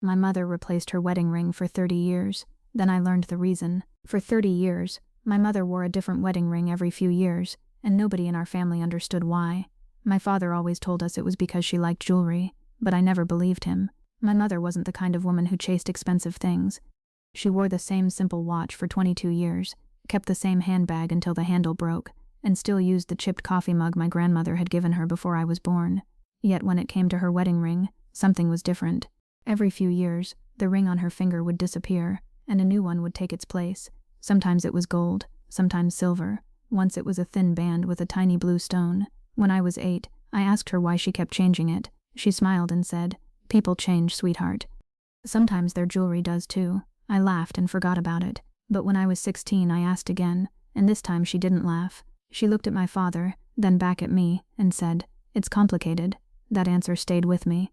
My mother replaced her wedding ring for 30 years. Then I learned the reason. For 30 years, my mother wore a different wedding ring every few years, and nobody in our family understood why. My father always told us it was because she liked jewelry, but I never believed him. My mother wasn't the kind of woman who chased expensive things. She wore the same simple watch for 22 years, kept the same handbag until the handle broke, and still used the chipped coffee mug my grandmother had given her before I was born. Yet when it came to her wedding ring, something was different. Every few years, the ring on her finger would disappear, and a new one would take its place. Sometimes it was gold, sometimes silver. Once it was a thin band with a tiny blue stone. When I was 8, I asked her why she kept changing it. She smiled and said, "People change, sweetheart. Sometimes their jewelry does too." I laughed and forgot about it. But when I was 16, I asked again, and this time she didn't laugh. She looked at my father, then back at me, and said, "It's complicated." That answer stayed with me.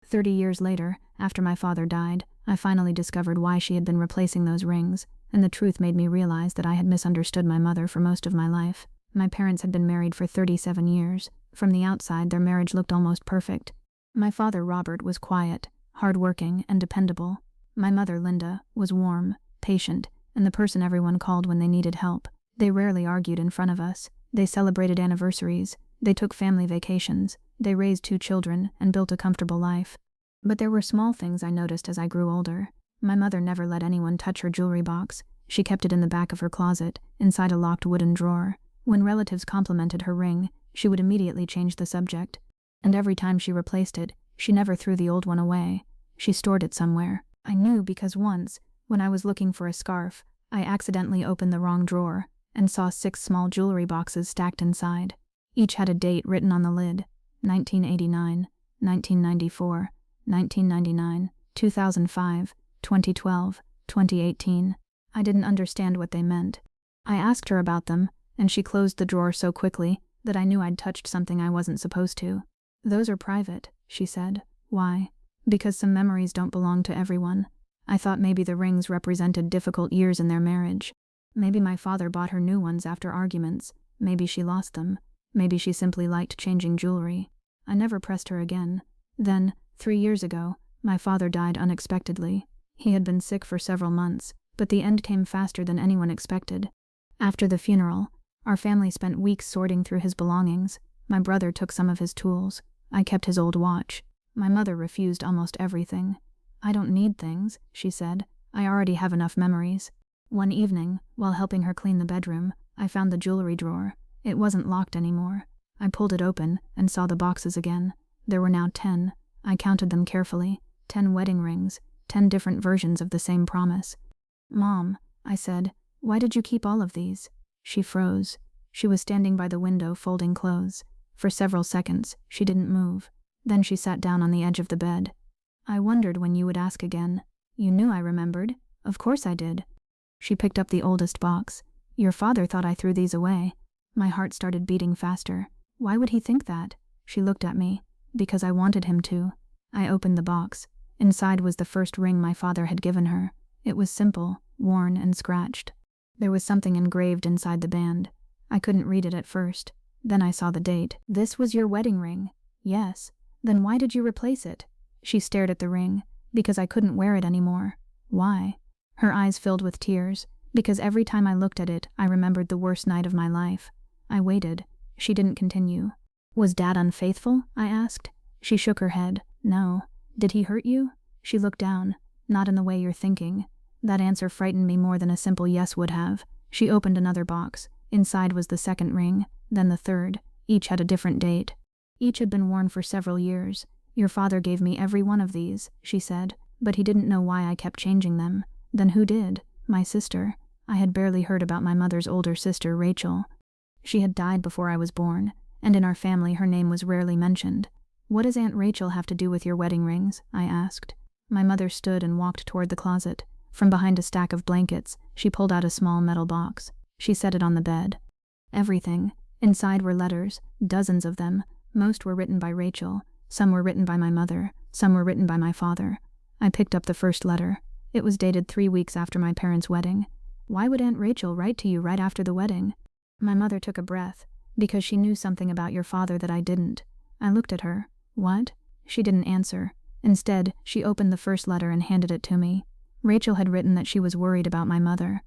30 years later, after my father died, I finally discovered why she had been replacing those rings, and the truth made me realize that I had misunderstood my mother for most of my life. My parents had been married for 37 years. From the outside, their marriage looked almost perfect. My father, Robert, was quiet, hard-working, and dependable. My mother, Linda, was warm, patient, and the person everyone called when they needed help. They rarely argued in front of us. They celebrated anniversaries. They took family vacations. They raised 2 children and built a comfortable life. But there were small things I noticed as I grew older. My mother never let anyone touch her jewelry box. She kept it in the back of her closet, inside a locked wooden drawer. When relatives complimented her ring, she would immediately change the subject. And every time she replaced it, she never threw the old one away. She stored it somewhere. I knew because once, when I was looking for a scarf, I accidentally opened the wrong drawer and saw 6 small jewelry boxes stacked inside. Each had a date written on the lid: 1989, 1994, 1999, 2005, 2012, 2018. I didn't understand what they meant. I asked her about them, and she closed the drawer so quickly that I knew I'd touched something I wasn't supposed to. "Those are private," she said. "Why?" "Because some memories don't belong to everyone." I thought maybe the rings represented difficult years in their marriage. Maybe my father bought her new ones after arguments. Maybe she lost them. Maybe she simply liked changing jewelry. I never pressed her again. Then, 3 years ago, my father died unexpectedly. He had been sick for several months, but the end came faster than anyone expected. After the funeral, our family spent weeks sorting through his belongings. My brother took some of his tools. I kept his old watch. My mother refused almost everything. "I don't need things," she said. "I already have enough memories." One evening, while helping her clean the bedroom, I found the jewelry drawer. It wasn't locked anymore. I pulled it open and saw the boxes again. There were now 10. I counted them carefully. 10 wedding rings, 10 different versions of the same promise. "Mom," I said, "why did you keep all of these?" She froze. She was standing by the window folding clothes. For several seconds, she didn't move. Then she sat down on the edge of the bed. "I wondered when you would ask again. You knew I remembered." "Of course I did." She picked up the oldest box. "Your father thought I threw these away." My heart started beating faster. "Why would he think that?" She looked at me. "Because I wanted him to." I opened the box. Inside was the first ring my father had given her. It was simple, worn, and scratched. There was something engraved inside the band. I couldn't read it at first. Then I saw the date. "This was your wedding ring." "Yes." "Then why did you replace it?" She stared at the ring. "Because I couldn't wear it anymore." "Why?" Her eyes filled with tears. "Because every time I looked at it, I remembered the worst night of my life." I waited. She didn't continue. "Was Dad unfaithful?" I asked. She shook her head. "No." "Did he hurt you?" She looked down. "Not in the way you're thinking." That answer frightened me more than a simple yes would have. She opened another box. Inside was the second ring, then the third. Each had a different date. Each had been worn for several years. "Your father gave me every one of these," she said, "but he didn't know why I kept changing them." "Then who did?" "My sister." I had barely heard about my mother's older sister, Rachel. She had died before I was born, and in our family her name was rarely mentioned. "What does Aunt Rachel have to do with your wedding rings?" I asked. My mother stood and walked toward the closet. From behind a stack of blankets, she pulled out a small metal box. She set it on the bed. Everything. Inside were letters, dozens of them. Most were written by Rachel. Some were written by my mother. Some were written by my father. I picked up the first letter. It was dated 3 weeks after my parents' wedding. "Why would Aunt Rachel write to you right after the wedding?" My mother took a breath. "Because she knew something about your father that I didn't." I looked at her. "What?" She didn't answer. Instead, she opened the first letter and handed it to me. Rachel had written that she was worried about my mother.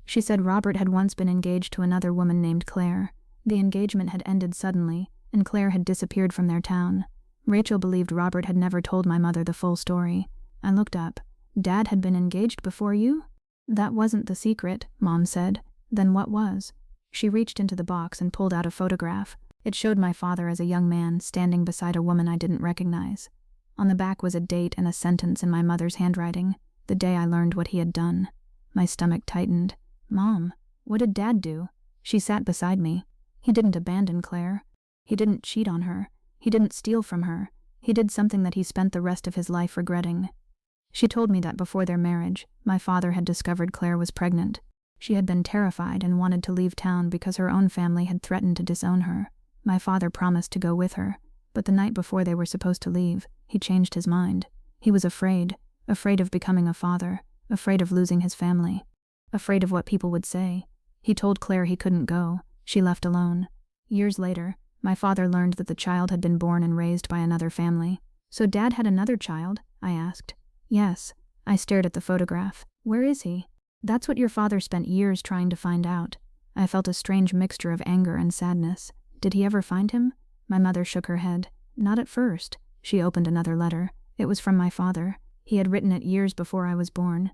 She said Robert had once been engaged to another woman named Claire. The engagement had ended suddenly, and Claire had disappeared from their town. Rachel believed Robert had never told my mother the full story. I looked up. Dad had been engaged before you? That wasn't the secret, Mom said. Then what was? She reached into the box and pulled out a photograph. It showed my father as a young man standing beside a woman I didn't recognize. On the back was a date and a sentence in my mother's handwriting, the day I learned what he had done. My stomach tightened. Mom, what did Dad do? She sat beside me. He didn't abandon Claire. He didn't cheat on her. He didn't steal from her. He did something that he spent the rest of his life regretting. She told me that before their marriage, my father had discovered Claire was pregnant. She had been terrified and wanted to leave town because her own family had threatened to disown her. My father promised to go with her, but the night before they were supposed to leave, he changed his mind. He was afraid of becoming a father, afraid of losing his family, afraid of what people would say. He told Claire he couldn't go. She left alone. Years later, my father learned that the child had been born and raised by another family. So Dad had another child? I asked. Yes. I stared at the photograph. Where is he? That's what your father spent years trying to find out. I felt a strange mixture of anger and sadness. Did he ever find him? My mother shook her head. Not at first. She opened another letter. It was from my father. He had written it years before I was born.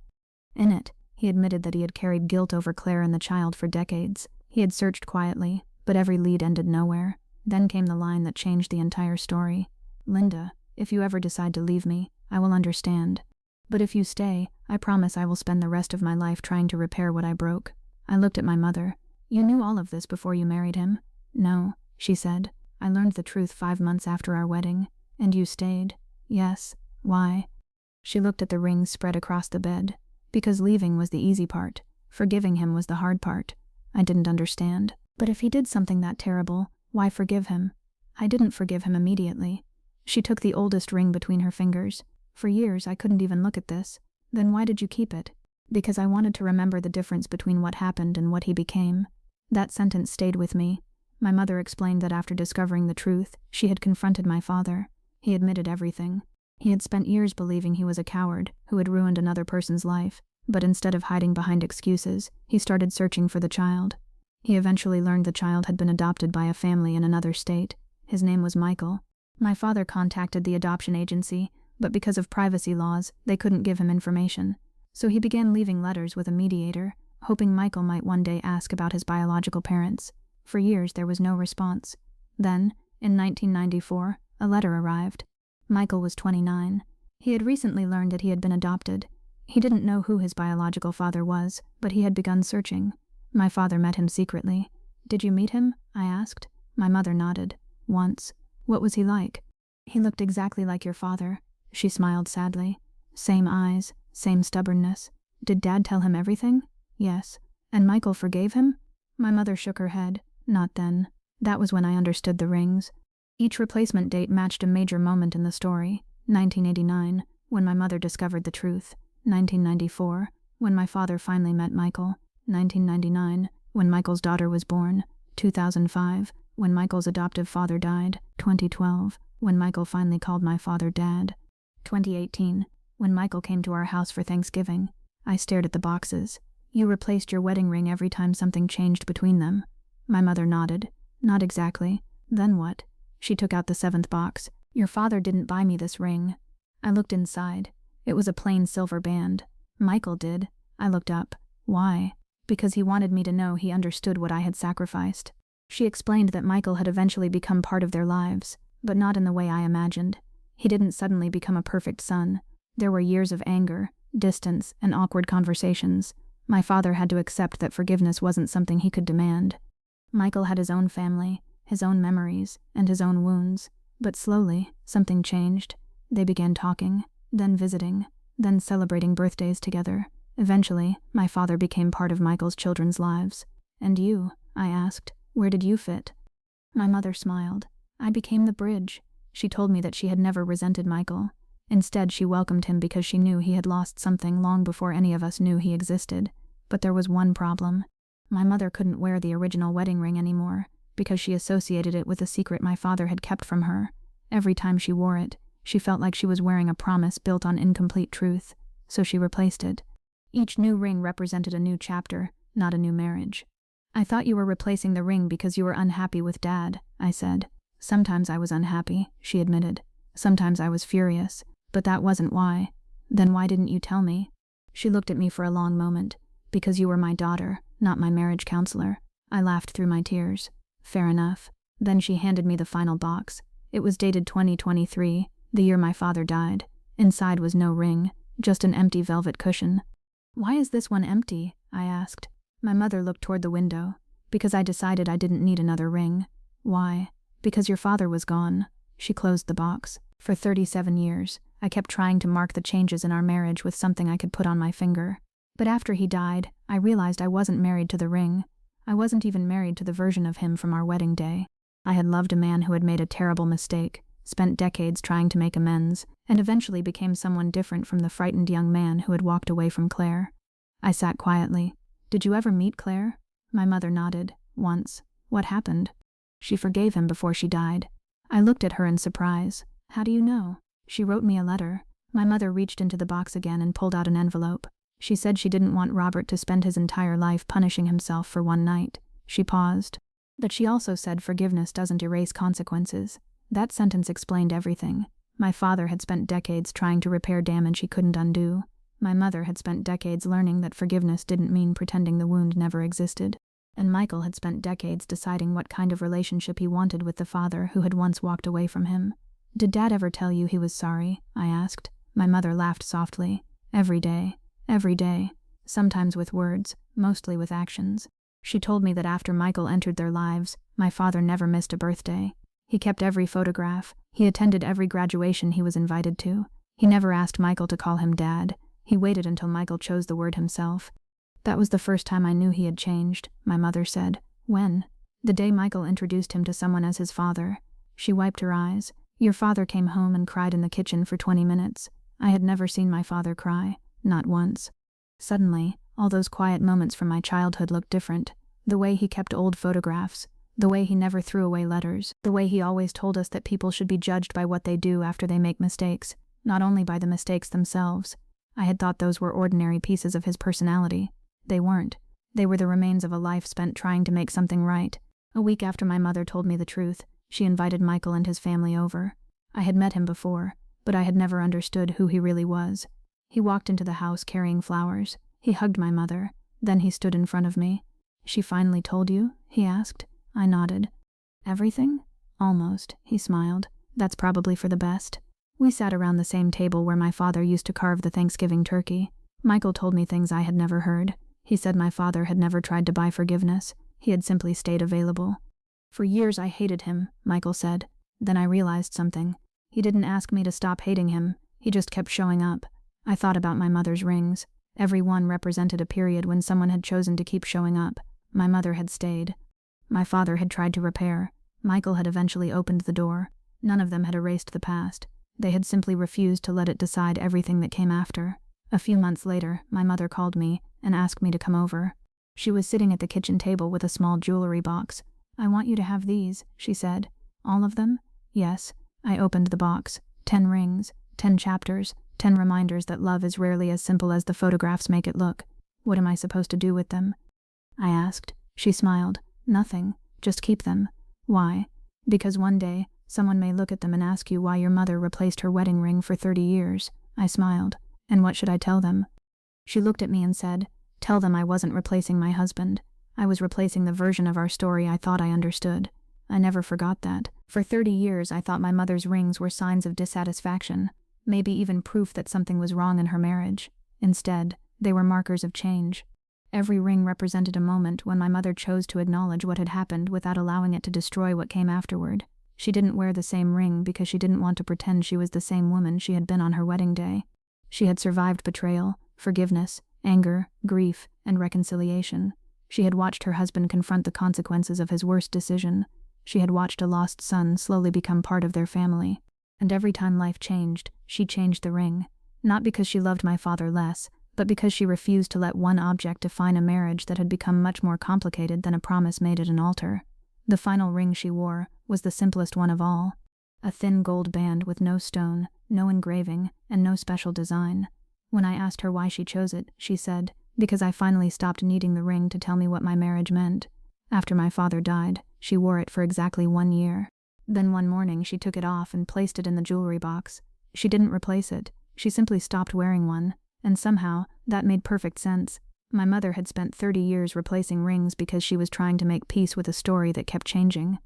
In it, he admitted that he had carried guilt over Claire and the child for decades. He had searched quietly, but every lead ended nowhere. Then came the line that changed the entire story. Linda, if you ever decide to leave me, I will understand. But if you stay, I promise I will spend the rest of my life trying to repair what I broke. I looked at my mother. You knew all of this before you married him? No, she said. I learned the truth 5 months after our wedding. And you stayed? Yes. Why? She looked at the rings spread across the bed. Because leaving was the easy part. Forgiving him was the hard part. I didn't understand. But if he did something that terrible, why forgive him? I didn't forgive him immediately. She took the oldest ring between her fingers. For years, I couldn't even look at this. Then why did you keep it? Because I wanted to remember the difference between what happened and what he became. That sentence stayed with me. My mother explained that after discovering the truth, she had confronted my father. He admitted everything. He had spent years believing he was a coward who had ruined another person's life, but instead of hiding behind excuses, he started searching for the child. He eventually learned the child had been adopted by a family in another state. His name was Michael. My father contacted the adoption agency, but because of privacy laws, they couldn't give him information. So he began leaving letters with a mediator, hoping Michael might one day ask about his biological parents. For years, there was no response. Then, in 1994, a letter arrived. Michael was 29. He had recently learned that he had been adopted. He didn't know who his biological father was, but he had begun searching. My father met him secretly. Did you meet him? I asked. My mother nodded. Once. What was he like? He looked exactly like your father. She smiled sadly. Same eyes, same stubbornness. Did Dad tell him everything? Yes. And Michael forgave him? My mother shook her head. Not then. That was when I understood the rings. Each replacement date matched a major moment in the story. 1989, when my mother discovered the truth. 1994, when my father finally met Michael. 1999, when Michael's daughter was born. 2005, when Michael's adoptive father died. 2012, when Michael finally called my father Dad. 2018, when Michael came to our house for Thanksgiving. I stared at the boxes. You replaced your wedding ring every time something changed between them. My mother nodded. Not exactly. Then what? She took out the 7th box. Your father didn't buy me this ring. I looked inside. It was a plain silver band. Michael did. I looked up. Why? Because he wanted me to know he understood what I had sacrificed. She explained that Michael had eventually become part of their lives, but not in the way I imagined. He didn't suddenly become a perfect son. There were years of anger, distance, and awkward conversations. My father had to accept that forgiveness wasn't something he could demand. Michael had his own family, his own memories, and his own wounds. But slowly, something changed. They began talking, then visiting, then celebrating birthdays together. Eventually, my father became part of Michael's children's lives. And you? I asked. Where did you fit? My mother smiled. I became the bridge. She told me that she had never resented Michael. Instead, she welcomed him because she knew he had lost something long before any of us knew he existed. But there was one problem. My mother couldn't wear the original wedding ring anymore, because she associated it with a secret my father had kept from her. Every time she wore it, She felt like she was wearing a promise built on incomplete truth, so she replaced it. Each new ring represented a new chapter, not a new marriage. I thought you were replacing the ring because you were unhappy with Dad, I said. Sometimes I was unhappy, she admitted. Sometimes I was furious, but that wasn't why. Then why didn't you tell me? She looked at me for a long moment. Because you were my daughter, not my marriage counselor. I laughed through my tears. Fair enough. Then she handed me the final box. It was dated 2023, the year my father died. Inside was no ring, just an empty velvet cushion. Why is this one empty? I asked. My mother looked toward the window. Because I decided I didn't need another ring. Why? Because your father was gone. She closed the box. For 37 years, I kept trying to mark the changes in our marriage with something I could put on my finger. But after he died, I realized I wasn't married to the ring. I wasn't even married to the version of him from our wedding day. I had loved a man who had made a terrible mistake, spent decades trying to make amends, and eventually became someone different from the frightened young man who had walked away from Claire. I sat quietly. Did you ever meet Claire? My mother nodded. Once. What happened? She forgave him before she died. I looked at her in surprise. How do you know? She wrote me a letter. My mother reached into the box again and pulled out an envelope. She said she didn't want Robert to spend his entire life punishing himself for one night. She paused. But she also said forgiveness doesn't erase consequences. That sentence explained everything. My father had spent decades trying to repair damage he couldn't undo. My mother had spent decades learning that forgiveness didn't mean pretending the wound never existed. And Michael had spent decades deciding what kind of relationship he wanted with the father who had once walked away from him. Did Dad ever tell you he was sorry? I asked. My mother laughed softly. Every day. Every day. Sometimes with words, mostly with actions. She told me that after Michael entered their lives, my father never missed a birthday. He kept every photograph. He attended every graduation he was invited to. He never asked Michael to call him Dad. He waited until Michael chose the word himself. That was the first time I knew he had changed, my mother said. When? The day Michael introduced him to someone as his father. She wiped her eyes. Your father came home and cried in the kitchen for 20 minutes. I had never seen my father cry. Not once. Suddenly, all those quiet moments from my childhood looked different. The way he kept old photographs. The way he never threw away letters. The way he always told us that people should be judged by what they do after they make mistakes, not only by the mistakes themselves. I had thought those were ordinary pieces of his personality. They weren't. They were the remains of a life spent trying to make something right. A week after my mother told me the truth, she invited Michael and his family over. I had met him before, but I had never understood who he really was. He walked into the house carrying flowers. He hugged my mother. Then he stood in front of me. She finally told you? He asked. I nodded. Everything? Almost, he smiled. That's probably for the best. We sat around the same table where my father used to carve the Thanksgiving turkey. Michael told me things I had never heard. He said my father had never tried to buy forgiveness. He had simply stayed available. For years I hated him, Michael said. Then I realized something. He didn't ask me to stop hating him. He just kept showing up. I thought about my mother's rings. Every one represented a period when someone had chosen to keep showing up. My mother had stayed. My father had tried to repair. Michael had eventually opened the door. None of them had erased the past. They had simply refused to let it decide everything that came after. A few months later, my mother called me and asked me to come over. She was sitting at the kitchen table with a small jewelry box. I want you to have these, she said. All of them? Yes. I opened the box. 10 rings, 10 chapters, 10 reminders that love is rarely as simple as the photographs make it look. What am I supposed to do with them? I asked. She smiled. Nothing. Just keep them. Why? Because one day, someone may look at them and ask you why your mother replaced her wedding ring for 30 years. I smiled. And what should I tell them? She looked at me and said, tell them I wasn't replacing my husband. I was replacing the version of our story I thought I understood. I never forgot that. For 30 years I thought my mother's rings were signs of dissatisfaction, maybe even proof that something was wrong in her marriage. Instead, they were markers of change. Every ring represented a moment when my mother chose to acknowledge what had happened without allowing it to destroy what came afterward. She didn't wear the same ring because she didn't want to pretend she was the same woman she had been on her wedding day. She had survived betrayal, forgiveness, anger, grief, and reconciliation. She had watched her husband confront the consequences of his worst decision. She had watched a lost son slowly become part of their family. And every time life changed, she changed the ring. Not because she loved my father less, but because she refused to let one object define a marriage that had become much more complicated than a promise made at an altar. The final ring she wore was the simplest one of all. A thin gold band with no stone, no engraving, and no special design. When I asked her why she chose it, she said, "Because I finally stopped needing the ring to tell me what my marriage meant." After my father died, she wore it for exactly 1 year. Then one morning she took it off and placed it in the jewelry box. She didn't replace it, she simply stopped wearing one, and somehow, that made perfect sense. My mother had spent 30 years replacing rings because she was trying to make peace with a story that kept changing.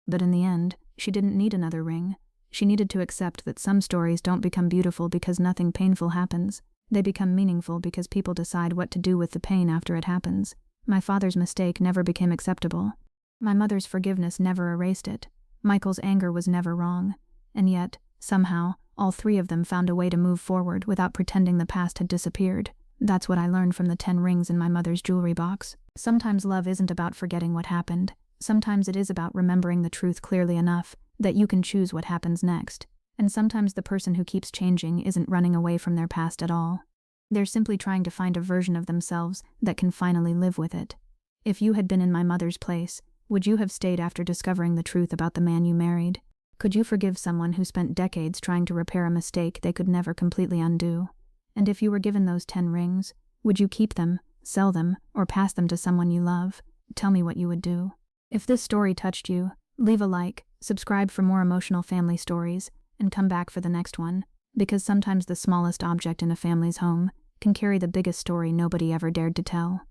But in the end, she didn't need another ring. She needed to accept that some stories don't become beautiful because nothing painful happens. They become meaningful because people decide what to do with the pain after it happens. My father's mistake never became acceptable. My mother's forgiveness never erased it. Michael's anger was never wrong. And yet, somehow, all three of them found a way to move forward without pretending the past had disappeared. That's what I learned from the 10 rings in my mother's jewelry box. Sometimes love isn't about forgetting what happened. Sometimes it is about remembering the truth clearly enough that you can choose what happens next. And sometimes the person who keeps changing isn't running away from their past at all. They're simply trying to find a version of themselves that can finally live with it. If you had been in my mother's place, would you have stayed after discovering the truth about the man you married? Could you forgive someone who spent decades trying to repair a mistake they could never completely undo? And if you were given those 10 rings, would you keep them, sell them, or pass them to someone you love? Tell me what you would do. If this story touched you, leave a like, subscribe for more emotional family stories, and come back for the next one, because sometimes the smallest object in a family's home can carry the biggest story nobody ever dared to tell.